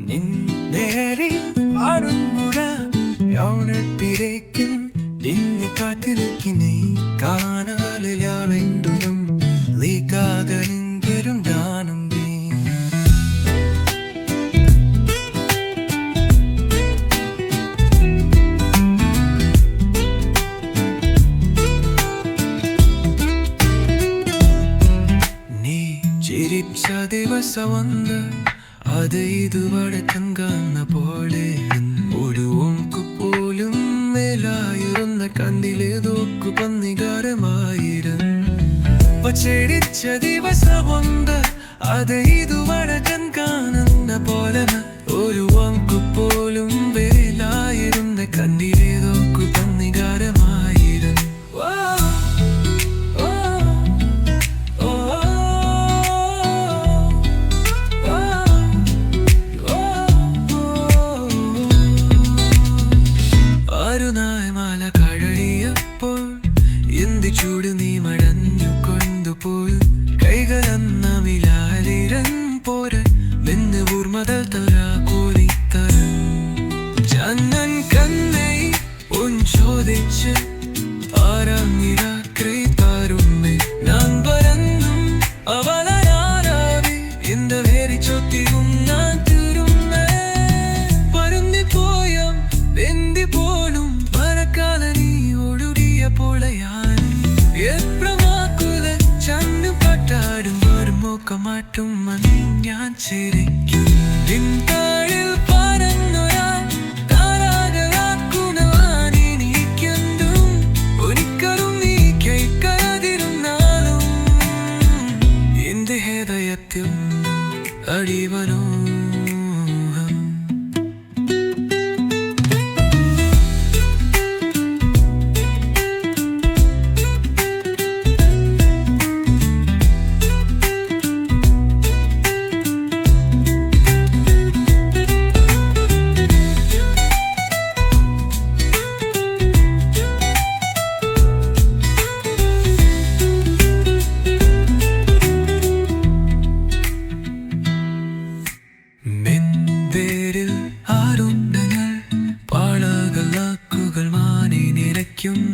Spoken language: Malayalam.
നിന്നേറി ആടുമ്പുഴ യൗവനത്തിലേക്കും നിന്നെ കാത്തിരിക്കുന്നേ കാണാലെങ്കിലും ലീക്കാകെങ്കിലും ഞാനും നീ ചിരിച്ച ദിവസമുണ്ട് അത് ഇതുവരെ കങ്കാന്ന പോലെ ഒരു ഓംക്ക് പോലും മേലായിരുന്ന കണ്ണിലേതോക്കു പന്നികാരമായിരുന്നു ചിരിച്ച ദിവസമുണ്ട് അത് ഇതുവരെ കങ്കാണെന്ന പോലെ ഒരു ഓംക്ക് പോലും മേലായിരുന്ന കണ്ണിലേതോക്കു പന്നികാരമായിരുന്നു മല കഴയപ്പോൾ എന്ത് ചൂട് നീ മടഞ്ഞു കൊണ്ടുപോയി കൈകളന്ന വിലാലിരൻ പോരെ നിന്ന് ഊർമതൽ തരാ കോരിത്തര ജന്നൻ കണ്ണൈ ഉൻ ചോദിച്ച് ആരാങ്ങിരാക്രി താരുമ്മേ ഞാൻ പറന്നും അവളാരാവി இந்த വേരി ചൊത്തിയും ഞാൻ തീരുമ്മേ പരുന്നി പോയം വെന്തി പോലും ും ഞാൻ ചിരിക്കും നിൻതാഴിൽ പറഞ്ഞൊരാ താരാകരാക്കുണവാനിരിക്കും ഒരിക്കലും നീ കേൾക്കാതിരുന്നാലും എന്റെ ഹൃദയത്തിൽ അടിവനോ പാളകൾ വാക്കുകൾ മാനി നിരയ്ക്കും